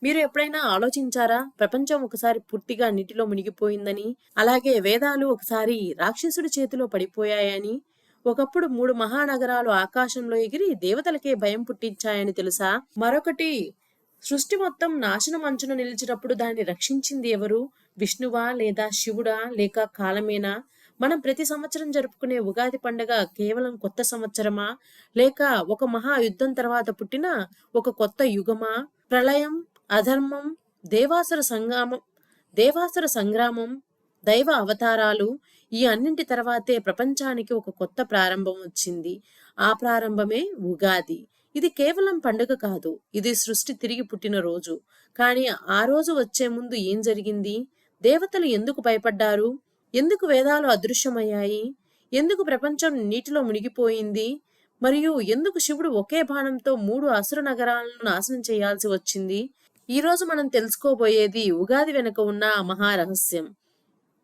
మీరు ఎప్పుడైనా ఆలోచించారా? ప్రపంచం ఒకసారి పూర్తిగా నీటిలో మునిగిపోయిందని, అలాగే వేదాలు ఒకసారి రాక్షసుడి చేతిలో పడిపోయాయని, ఒకప్పుడు 3 మహానగరాలు ఆకాశంలో ఎగిరి దేవతలకే భయం పుట్టించాయని తెలుసా? మరొకటి, సృష్టి మొత్తం నాశనం అంచున నిలిచినప్పుడు దాన్ని రక్షించింది ఎవరు? విష్ణువా లేదా శివుడా లేక కాలమేనా? మనం ప్రతి సంవత్సరం జరుపుకునే ఉగాది పండగ కేవలం కొత్త సంవత్సరమా? లేక ఒక మహా యుద్ధం తర్వాత పుట్టిన ఒక కొత్త యుగమా? ప్రళయం, అధర్మం, దేవాసుర సంగ్రామం దేవాసుర సంగ్రామం, దైవ అవతారాలు, ఈ అన్నింటి తర్వాతే ప్రపంచానికి ఒక కొత్త ప్రారంభం వచ్చింది. ఆ ప్రారంభమే ఉగాది. ఇది కేవలం పండుగ కాదు, ఇది సృష్టి తిరిగి పుట్టిన రోజు. కానీ ఆ రోజు వచ్చే ముందు ఏం జరిగింది? దేవతలు ఎందుకు భయపడ్డారు? ఎందుకు వేదాలు అదృశ్యమయ్యాయి? ఎందుకు ప్రపంచం నీటిలో మునిగిపోయింది? మరియు ఎందుకు శివుడు ఒకే బాణంతో 3 అసుర నగరాలను నాశనం చేయాల్సి వచ్చింది? ఈ రోజు మనం తెలుసుకోబోయేది ఉగాది వెనుక ఉన్న ఆ మహారహస్యం.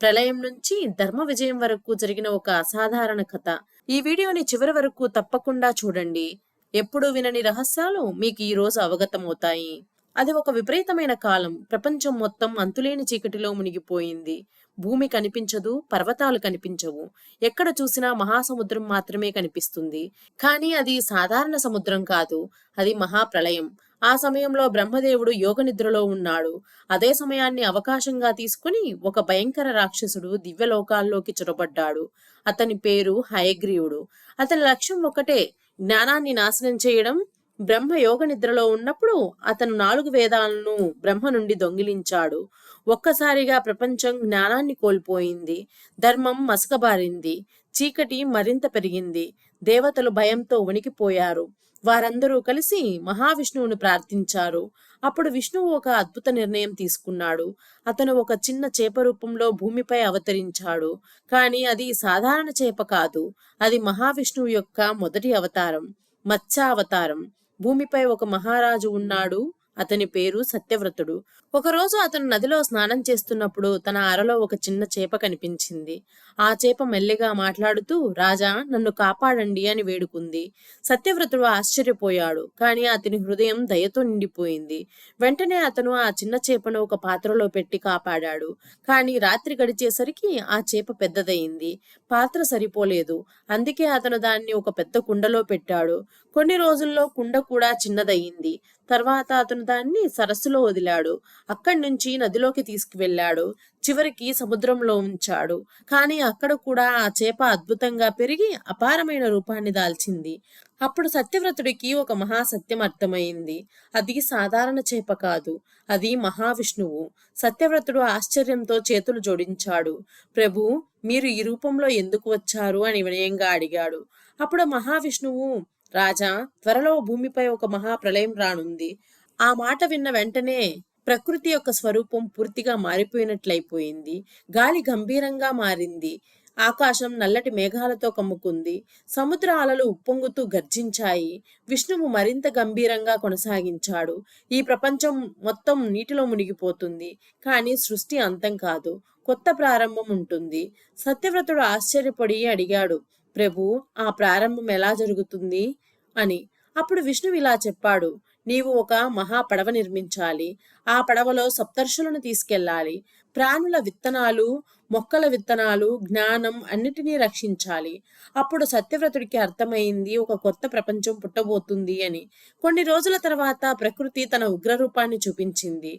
ప్రళయం నుంచి ధర్మ విజయం వరకు జరిగిన ఒక అసాధారణ కథ. ఈ వీడియోని చివరి వరకు తప్పకుండా చూడండి. ఎప్పుడూ వినని రహస్యాలు మీకు ఈ రోజు అవగతమవుతాయి. అది ఒక విపరీతమైన కాలం. ప్రపంచం మొత్తం అంతులేని చీకటిలో మునిగిపోయింది. భూమి కనిపించదు, పర్వతాలు కనిపించవు. ఎక్కడ చూసినా మహాసముద్రం మాత్రమే కనిపిస్తుంది. కానీ అది సాధారణ సముద్రం కాదు, అది మహాప్రళయం. ఆ సమయంలో బ్రహ్మదేవుడు యోగ నిద్రలో ఉన్నాడు. అదే సమయాన్ని అవకాశంగా తీసుకుని ఒక భయంకర రాక్షసుడు దివ్యలోకాల్లోకి చొరబడ్డాడు. అతని పేరు హయగ్రీవుడు. అతని లక్ష్యం ఒకటే, జ్ఞానాన్ని నాశనం చేయడం. బ్రహ్మ యోగ నిద్రలో ఉన్నప్పుడు అతను 4 వేదాలను బ్రహ్మ నుండి దొంగిలించాడు. ఒక్కసారిగా ప్రపంచం జ్ఞానాన్ని కోల్పోయింది. ధర్మం మసకబారింది. చీకటి మరింత పెరిగింది. దేవతలు భయంతో వణికిపోయారు. వారందరూ కలిసి మహావిష్ణువును ప్రార్థించారు. అప్పుడు విష్ణువు ఒక అద్భుత నిర్ణయం తీసుకున్నాడు. అతను ఒక చిన్న చేప రూపంలో భూమిపై అవతరించాడు. కానీ అది సాధారణ చేప కాదు, అది మహావిష్ణువు యొక్క మొదటి అవతారం, మత్స్యావతారం. భూమిపై ఒక మహారాజు ఉన్నాడు. అతని పేరు సత్యవ్రతుడు. ఒకరోజు అతను నదిలో స్నానం చేస్తున్నప్పుడు తన అరలో ఒక చిన్న చేప కనిపించింది. ఆ చేప మెల్లిగా మాట్లాడుతూ, రాజా, నన్ను కాపాడండి అని వేడుకుంది. సత్యవ్రతుడు ఆశ్చర్యపోయాడు, కానీ అతని హృదయం దయతో నిండిపోయింది. వెంటనే అతను ఆ చిన్న చేపను ఒక పాత్రలో పెట్టి కాపాడాడు. కానీ రాత్రి గడిచేసరికి ఆ చేప పెద్దదయింది. పాత్ర సరిపోలేదు. అందుకే అతను దాన్ని ఒక పెద్ద కుండలో పెట్టాడు. కొన్ని రోజుల్లో కుండ కూడా చిన్నదయ్యింది. తర్వాత అతను దాన్ని సరస్సులో వదిలాడు. అక్కడి నుంచి నదిలోకి తీసుకువెళ్ళాడు. చివరికి సముద్రంలో ఉంచాడు. కానీ అక్కడ కూడా ఆ చేప అద్భుతంగా పెరిగి అపారమైన రూపాన్ని దాల్చింది. అప్పుడు సత్యవ్రతుడికి ఒక మహాసత్యం అర్థమైంది. అది సాధారణ చేప కాదు, అది మహావిష్ణువు. సత్యవ్రతుడు ఆశ్చర్యంతో చేతులు జోడించాడు. ప్రభు, మీరు ఈ రూపంలో ఎందుకు వచ్చారు అని వినయంగా అడిగాడు. అప్పుడు మహావిష్ణువు, రాజా, త్వరలో భూమిపై ఒక మహాప్రళయం రానుంది. ఆ మాట విన్న వెంటనే ప్రకృతి యొక్క స్వరూపం పూర్తిగా మారిపోయినట్లయిపోయింది. గాలి గంభీరంగా మారింది. ఆకాశం నల్లటి మేఘాలతో కమ్ముకుంది. సముద్ర అలలు ఉప్పొంగుతూ గర్జించాయి. విష్ణువు మరింత గంభీరంగా కొనసాగించాడు. ఈ ప్రపంచం మొత్తం నీటిలో మునిగిపోతుంది. కానీ సృష్టి అంతం కాదు, కొత్త ప్రారంభం ఉంటుంది. సత్యవ్రతుడు ఆశ్చర్యపడి అడిగాడు, ప్రభు, ఆ ప్రారంభం ఎలా జరుగుతుంది అని. అప్పుడు విష్ణువు ఇలా చెప్పాడు, నీవు ఒక మహా పడవ నిర్మించాలి. ఆ పడవలో సప్తర్షులను తీసుకెళ్ళాలి. ప్రాణుల విత్తనాలు, మొక్కల విత్తనాలు, జ్ఞానం అన్నిటినీ రక్షించాలి. అప్పుడు సత్యవ్రతుడికి అర్థమైంది, ఒక కొత్త ప్రపంచం పుట్టబోతుంది అని. కొన్ని రోజుల తర్వాత ప్రకృతి తన ఉగ్రరూపాన్ని చూపించింది.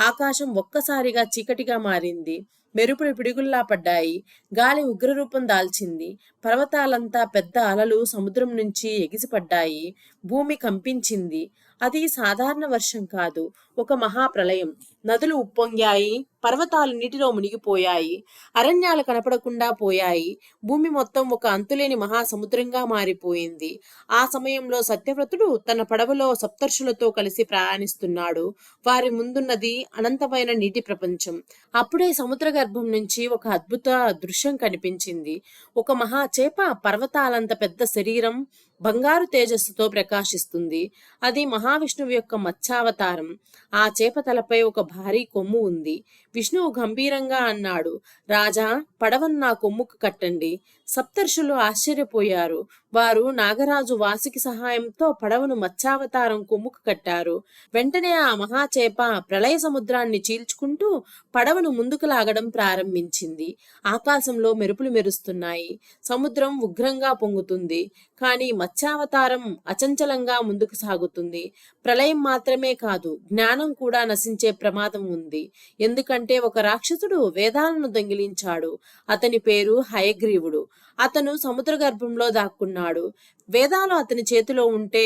ఆకాశం ఒక్కసారిగా చీకటిగా మారింది. మెరుపులు పిడుగుల్లా పడ్డాయి. గాలి ఉగ్రరూపం దాల్చింది. పర్వతాలంతా పెద్ద అలలు సముద్రం నుంచి ఎగిసిపడ్డాయి. భూమి కంపించింది. అది సాధారణ వర్షం కాదు, ఒక మహాప్రళయం. నదులు ఉప్పొంగాయి. పర్వతాలు నీటిలో మునిగిపోయాయి. అరణ్యాలు కనపడకుండా పోయాయి. భూమి మొత్తం ఒక అంతులేని మహాసముద్రంగా మారిపోయింది. ఆ సమయంలో సత్యవ్రతుడు తన పడవలో సప్తర్షులతో కలిసి ప్రయాణిస్తున్నాడు. వారి ముందున్నది అనంతమైన నీటి ప్రపంచం. అప్పుడే సముద్ర గర్భం నుంచి ఒక అద్భుత దృశ్యం కనిపించింది. ఒక మహా చేప పర్వతాలంత పెద్ద శరీరం, బంగారు తేజస్సుతో ప్రకాశిస్తుంది. అది మహావిష్ణువు యొక్క మత్స్యావతారం. ఆ చేప తలపై ఒక భారీ కొమ్ము ఉంది. విష్ణువు గంభీరంగా అన్నాడు, రాజా, పడవను నా కొమ్ముకు కట్టండి. సప్తర్షులు ఆశ్చర్యపోయారు. వారు నాగరాజు వాసుకి సహాయంతో పడవను మత్స్యావతారం కొమ్ముకు కట్టారు. వెంటనే ఆ మహాచేప ప్రళయ సముద్రాన్ని చీల్చుకుంటూ పడవను ముందుకు లాగడం ప్రారంభించింది. ఆకాశంలో మెరుపులు మెరుస్తున్నాయి. సముద్రం ఉగ్రంగా పొంగుతుంది. కానీ మత్స్యావతారం అచంచలంగా ముందుకు సాగుతుంది. ప్రళయం మాత్రమే కాదు, జ్ఞానం కూడా నశించే ప్రమాదం ఉంది. ఎందుకంటే ఒక రాక్షసుడు వేదాలను దొంగిలించాడు. అతని పేరు హయగ్రీవుడు. అతను సముద్ర గర్భంలో దాక్కున్నాడు. వేదాలు అతని చేతిలో ఉంటే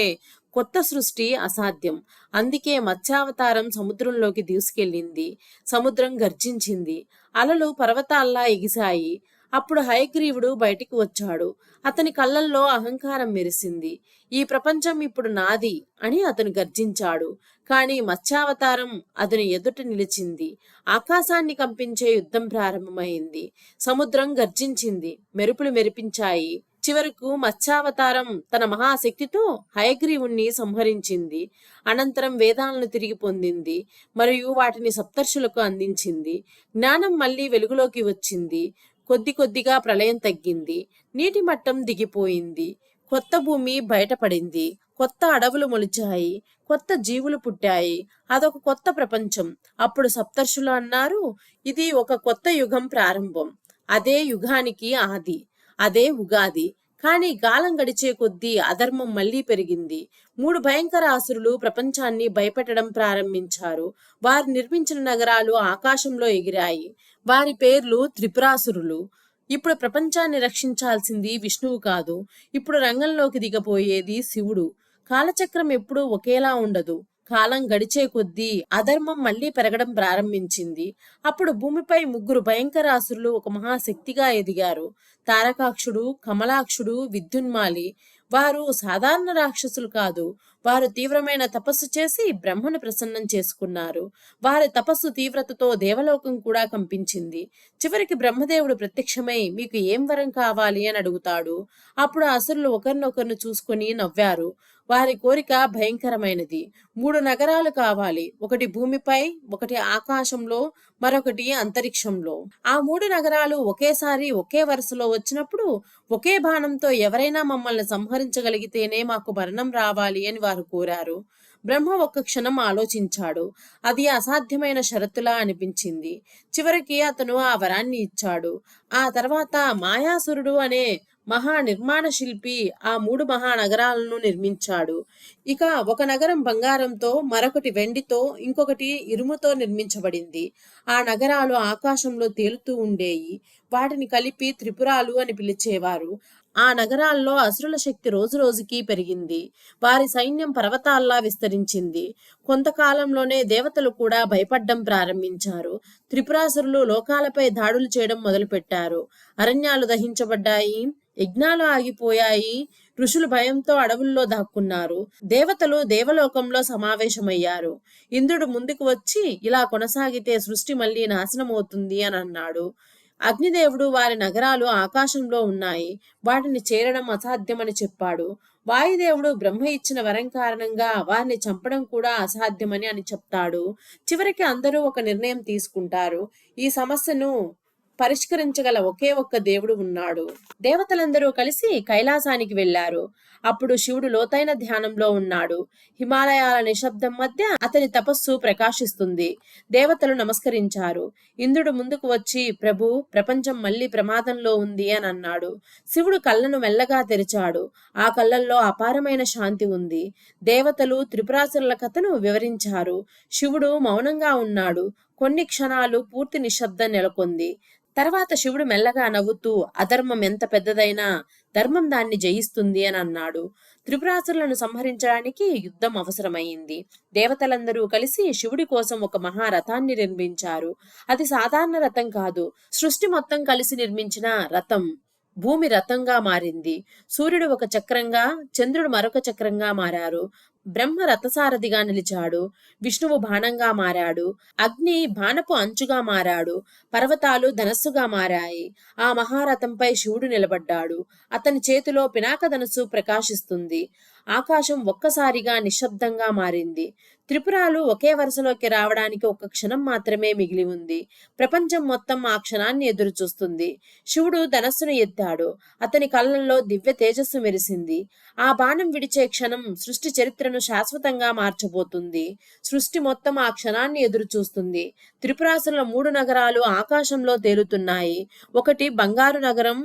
కొత్త సృష్టి అసాధ్యం. అందుకే మత్స్యావతారం సముద్రంలోకి దూసుకెళ్ళింది. సముద్రం గర్జించింది. అలలు పర్వతాల్లా ఎగిశాయి. అప్పుడు హయగ్రీవుడు బయటికి వచ్చాడు. అతని కళ్ళల్లో అహంకారం మెరిసింది. ఈ ప్రపంచం ఇప్పుడు నాది అని అతను గర్జించాడు. కాని మత్స్యావతారం అతని ఎదుట నిలిచింది. ఆకాశాన్ని కంపించే యుద్ధం ప్రారంభమైంది. సముద్రం గర్జించింది. మెరుపులు మెరిపించాయి. చివరకు మత్స్యావతారం తన మహాశక్తితో హయగ్రీవుణ్ణి సంహరించింది. అనంతరం వేదాలను తిరిగి పొందింది మరియు వాటిని సప్తర్షులకు అందించింది. జ్ఞానం మళ్లీ వెలుగులోకి వచ్చింది. కొద్ది కొద్దిగా ప్రళయం తగ్గింది. నీటి మట్టం దిగిపోయింది. కొత్త భూమి బయటపడింది. కొత్త అడవులు మొలిచాయి. కొత్త జీవులు పుట్టాయి. అదొక కొత్త ప్రపంచం. అప్పుడు సప్తర్షులు అన్నారు, ఇది ఒక కొత్త యుగం ప్రారంభం. అదే యుగానికి ఆది. అదే ఉగాది. కానీ కాలం గడిచే కొద్దీ అధర్మం మళ్లీ పెరిగింది. 3 భయంకర అసురులు ప్రపంచాన్ని భయపెట్టడం ప్రారంభించారు. వారు నిర్మించిన నగరాలు ఆకాశంలో ఎగిరాయి. వారి పేర్లు త్రిపురాసురులు. ఇప్పుడు ప్రపంచాన్ని రక్షించాల్సింది విష్ణువు కాదు. ఇప్పుడు రంగంలోకి దిగబోయేది శివుడు. కాలచక్రం ఎప్పుడూ ఒకేలా ఉండదు. కాలం గడిచే కొద్దీ అధర్మం మళ్లీ పెరగడం ప్రారంభించింది. అప్పుడు భూమిపై 3 భయంకర అసురులు ఒక మహాశక్తిగా ఎదిగారు. తారకాక్షుడు, కమలాక్షుడు, విద్యున్మాలి. వారు సాధారణ రాక్షసులు కాదు. వారు తీవ్రమైన తపస్సు చేసి బ్రహ్మను ప్రసన్నం చేసుకున్నారు. వారి తపస్సు తీవ్రతతో దేవలోకం కూడా కంపించింది. చివరికి బ్రహ్మదేవుడు ప్రత్యక్షమై మీకు ఏం వరం కావాలి అని అడుగుతాడు. అప్పుడు అసురులు ఒకరినొకరిని చూసుకొని నవ్వారు. వారి కోరిక భయంకరమైనది. 3 నగరాలు కావాలి. ఒకటి భూమిపై, ఒకటి ఆకాశంలో, మరొకటి అంతరిక్షంలో. ఆ 3 నగరాలు ఒకేసారి ఒకే వరుసలో వచ్చినప్పుడు ఒకే బాణంతో ఎవరైనా మమ్మల్ని సంహరించగలిగితేనే మాకు మరణం రావాలి అని వారు కోరారు. బ్రహ్మ ఒక్క క్షణం ఆలోచించాడు. అది అసాధ్యమైన షరతులా అనిపించింది. చివరికి అతను ఆ వరాన్ని ఇచ్చాడు. ఆ తర్వాత మాయాసురుడు అనే మహా నిర్మాణ శిల్పి ఆ 3 మహానగరాలను నిర్మించాడు. ఇక ఒక నగరం బంగారంతో, మరొకటి వెండితో, ఇంకొకటి ఇరుముతో నిర్మించబడింది. ఆ నగరాలు ఆకాశంలో తేలుతూ ఉండేవి. వాటిని కలిపి త్రిపురాలు అని పిలిచేవారు. ఆ నగరాల్లో అసురుల శక్తి రోజు రోజుకి పెరిగింది. వారి సైన్యం పర్వతాల్లా విస్తరించింది. కొంతకాలంలోనే దేవతలు కూడా భయపడ్డం ప్రారంభించారు. త్రిపురాసురులు లోకాలపై దాడులు చేయడం మొదలుపెట్టారు. అరణ్యాలు దహించబడ్డాయి. యజ్ఞాలు ఆగిపోయాయి. ఋషులు భయంతో అడవుల్లో దాక్కున్నారు. దేవతలు దేవలోకంలో సమావేశమయ్యారు. ఇంద్రుడు ముందుకు వచ్చి ఇలా కొనసాగితే సృష్టి మళ్లీ నాశనమవుతుంది అని అన్నాడు. అగ్నిదేవుడు వారి నగరాలు ఆకాశంలో ఉన్నాయి, వాటిని చేరడం అసాధ్యమని చెప్పాడు. వాయుదేవుడు బ్రహ్మ ఇచ్చిన వరం కారణంగా వారిని చంపడం కూడా అసాధ్యమని అని చెప్తాడు. చివరికి అందరూ ఒక నిర్ణయం తీసుకుంటారు. ఈ సమస్యను పరిష్కరించగల ఒకే ఒక్క దేవుడు ఉన్నాడు. దేవతలందరూ కలిసి కైలాసానికి వెళ్లారు. అప్పుడు శివుడు లోతైన ధ్యానంలో ఉన్నాడు. హిమాలయాల నిశ్శబ్దం మధ్య అతని తపస్సు ప్రకాశిస్తుంది. దేవతలు నమస్కరించారు. ఇంద్రుడు ముందుకు వచ్చి, ప్రభు, ప్రపంచం మళ్లీ ప్రమాదంలో ఉంది అని అన్నాడు. శివుడు కళ్ళను మెల్లగా తెరిచాడు. ఆ కళ్ళల్లో అపారమైన శాంతి ఉంది. దేవతలు త్రిపురాసురుల కథను వివరించారు. శివుడు మౌనంగా ఉన్నాడు. కొన్ని క్షణాలు పూర్తి నిశ్శబ్దం నెలకొంది. తర్వాత శివుడు మెల్లగా నవ్వుతూ, అధర్మం ఎంత పెద్దదైనా ధర్మం దాన్ని జయిస్తుంది అని అన్నాడు. త్రిపురాసురులను సంహరించడానికి యుద్ధం అవసరమైంది. దేవతలందరూ కలిసి శివుడి కోసం ఒక మహారథాన్ని నిర్మించారు. అది సాధారణ రథం కాదు, సృష్టి మొత్తం కలిసి నిర్మించిన రథం. భూమి రథంగా మారింది. సూర్యుడు ఒక చక్రంగా, చంద్రుడు మరొక చక్రంగా మారారు. బ్రహ్మ రథసారథిగా నిలిచాడు. విష్ణువు బాణంగా మారాడు. అగ్ని బాణపు అంచుగా మారాడు. పర్వతాలు ధనస్సుగా మారాయి. ఆ మహారథంపై శివుడు నిలబడ్డాడు. అతని చేతిలో పినాక ధనుస్సు ప్రకాశిస్తుంది. ఆకాశం ఒక్కసారిగా నిశ్శబ్దంగా మారింది. త్రిపురాలు ఒకే వరుసలోకి రావడానికి ఒక్క క్షణం మాత్రమే మిగిలి ఉంది. ప్రపంచం మొత్తం ఆ క్షణాన్ని ఎదురుచూస్తుంది. శివుడు ధనస్సును ఎత్తాడు. అతని కళ్ళల్లో దివ్య తేజస్సు మెరిసింది. ఆ బాణం విడిచే క్షణం సృష్టి చరిత్రను శాశ్వతంగా మార్చబోతుంది. సృష్టి మొత్తం ఆ క్షణాన్ని ఎదురు చూస్తుంది. త్రిపురాసుల 3 నగరాలు ఆకాశంలో తేలుతున్నాయి. ఒకటి బంగారు నగరం,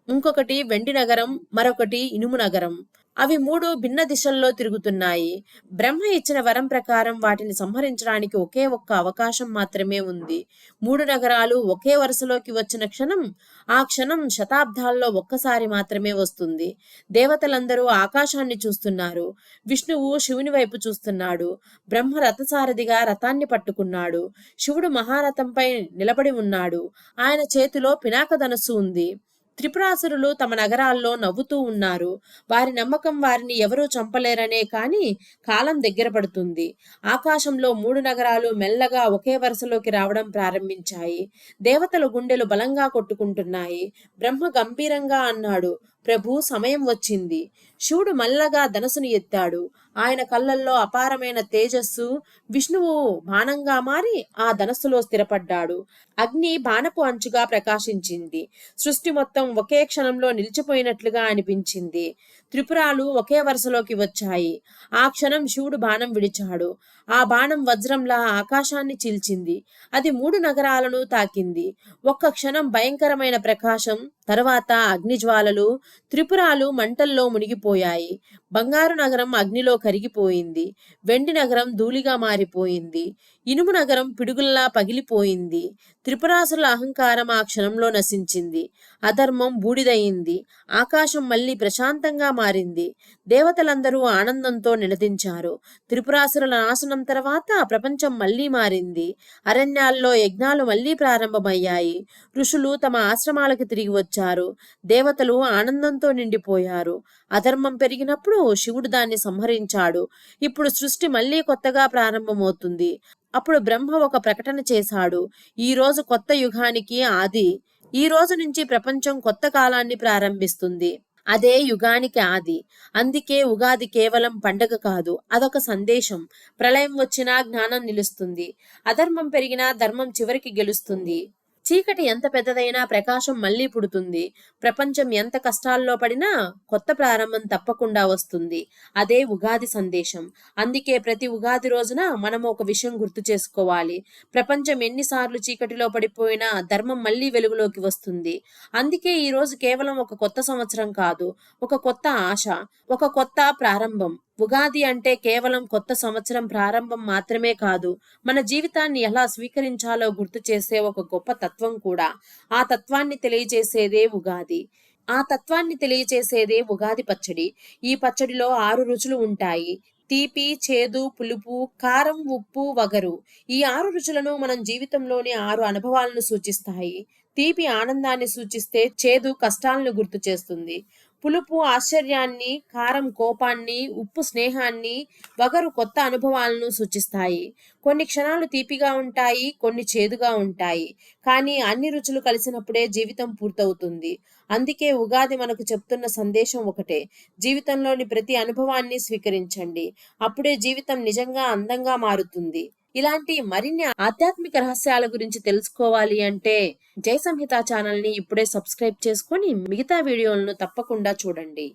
ఇంకొకటి వెండి నగరం, మరొకటి ఇనుము నగరం. అవి 3 భిన్న దిశల్లో తిరుగుతున్నాయి. బ్రహ్మ ఇచ్చిన వరం ప్రకారం వాటిని సంహరించడానికి ఒకే ఒక్క అవకాశం మాత్రమే ఉంది. 3 నగరాలు ఒకే వరుసలోకి వచ్చిన క్షణం, ఆ క్షణం శతాబ్దాల్లో ఒక్కసారి మాత్రమే వస్తుంది. దేవతలందరూ ఆకాశాన్ని చూస్తున్నారు. విష్ణువు శివుని వైపు చూస్తున్నాడు. బ్రహ్మ రథసారథిగా రథాన్ని పట్టుకున్నాడు. శివుడు మహారథంపై నిలబడి ఉన్నాడు. ఆయన చేతిలో పినాక ధనుస్సు ఉంది. త్రిపురాసురులు తమ నగరాల్లో నవ్వుతూ ఉన్నారు. వారి నమ్మకం వారిని ఎవరూ చంపలేరనే, కాని కాలం దగ్గర పడుతుంది. ఆకాశంలో 3 నగరాలు మెల్లగా ఒకే వరుసలోకి రావడం ప్రారంభించాయి. దేవతల గుండెలు బలంగా కొట్టుకుంటున్నాయి. బ్రహ్మ గంభీరంగా అన్నాడు, ప్రభు, సమయం వచ్చింది. శివుడు మల్లగా ధనసును ఎత్తాడు. ఆయన కళ్ళల్లో అపారమైన తేజస్సు. విష్ణువు బాణంగా మారి ఆ ధనస్సులో స్థిరపడ్డాడు. అగ్ని బాణపు అంచుగా ప్రకాశించింది. సృష్టి మొత్తం ఒకే క్షణంలో నిలిచిపోయినట్లుగా అనిపించింది. త్రిపురాలు ఒకే వరుసలోకి వచ్చాయి. ఆ క్షణం శివుడు బాణం విడిచాడు. ఆ బాణం వజ్రంలా ఆకాశాన్ని చీల్చింది. అది 3 నగరాలను తాకింది. ఒక్క క్షణం భయంకరమైన ప్రకాశం, తర్వాత అగ్నిజ్వాలలు. త్రిపురాలు మంటల్లో మునిగిపోయాయి. బంగారు నగరం అగ్నిలో కరిగిపోయింది. వెండి నగరం ధూళిగా మారిపోయింది. ఇనుము నగరం పిడుగుల్లా పగిలిపోయింది. త్రిపురాసుల అహంకారం ఆ క్షణంలో నశించింది. అధర్మం బూడిదయింది. ఆకాశం మళ్లీ ప్రశాంతంగా మారింది. దేవతలందరూ ఆనందంతో నినదించారు. త్రిపురాసుల నాశనం తర్వాత ప్రపంచం మళ్లీ మారింది. అరణ్యాల్లో యజ్ఞాలు మళ్లీ ప్రారంభమయ్యాయి. ఋషులు తమ ఆశ్రమాలకు తిరిగి వచ్చారు. దేవతలు ఆనందంతో నిండిపోయారు. అధర్మం పెరిగినప్పుడు శివుడు దాన్ని సంహరించాడు. ఇప్పుడు సృష్టి మళ్లీ కొత్తగా ప్రారంభమవుతుంది. అప్పుడు బ్రహ్మ ఒక ప్రకటన చేశాడు. ఈ రోజు కొత్త యుగానికి ఆది. ఈ రోజు నుంచి ప్రపంచం కొత్త కాలాన్ని ప్రారంభిస్తుంది. అదే యుగానికి ఆది. అందుకే ఉగాది కేవలం పండగ కాదు, అదొక సందేశం. ప్రళయం వచ్చినా జ్ఞానం నిలుస్తుంది. అధర్మం పెరిగినా ధర్మం చివరికి గెలుస్తుంది. చీకటి ఎంత పెద్దదైనా ప్రకాశం మళ్లీ పుడుతుంది. ప్రపంచం ఎంత కష్టాల్లో పడినా కొత్త ప్రారంభం తప్పకుండా వస్తుంది. అదే ఉగాది సందేశం. అందుకే ప్రతి ఉగాది రోజున మనం ఒక విషయం గుర్తు చేసుకోవాలి. ప్రపంచం ఎన్నిసార్లు చీకటిలో పడిపోయినా ధర్మం మళ్లీ వెలుగులోకి వస్తుంది. అందుకే ఈ రోజు కేవలం ఒక కొత్త సంవత్సరం కాదు, ఒక కొత్త ఆశ, ఒక కొత్త ప్రారంభం. ఉగాది అంటే కేవలం కొత్త సంవత్సరం ప్రారంభం మాత్రమే కాదు, మన జీవితాన్ని ఎలా స్వీకరించాలో గుర్తు చేసే ఒక గొప్ప తత్వం కూడా. ఆ తత్వాన్ని తెలియజేసేదే ఉగాది. ఆ తత్వాన్ని తెలియజేసేదే ఉగాది పచ్చడి. ఈ పచ్చడిలో 6 రుచులు ఉంటాయి. తీపి, చేదు, పులుపు, కారం, ఉప్పు, వగరు. ఈ 6 రుచులను మనం జీవితంలోని 6 అనుభవాలను సూచిస్తాయి. తీపి ఆనందాన్ని సూచిస్తే, చేదు కష్టాలను గుర్తు చేస్తుంది. పులుపు ఆశ్చర్యాన్ని, కారం కోపాన్ని, ఉప్పు స్నేహాన్ని, వగరు కొత్త అనుభవాలను సూచిస్తాయి. కొన్ని క్షణాలు తీపిగా ఉంటాయి, కొన్ని చేదుగా ఉంటాయి. కానీ అన్ని రుచులు కలిసినప్పుడే జీవితం పూర్తవుతుంది. అందుకే ఉగాది మనకు చెప్తున్న సందేశం ఒకటే: జీవితంలోని ప్రతి అనుభవాన్ని స్వీకరించండి. అప్పుడే జీవితం నిజంగా అందంగా మారుతుంది. ఇలాంటి మరిన్ని ఆధ్యాత్మిక రహస్యాల గురించి తెలుసుకోవాలి అంటే జై సంహిత ఛానల్ ని ఇప్పుడే సబ్స్క్రైబ్ చేసుకొని మిగతా వీడియోలను తప్పకుండా చూడండి.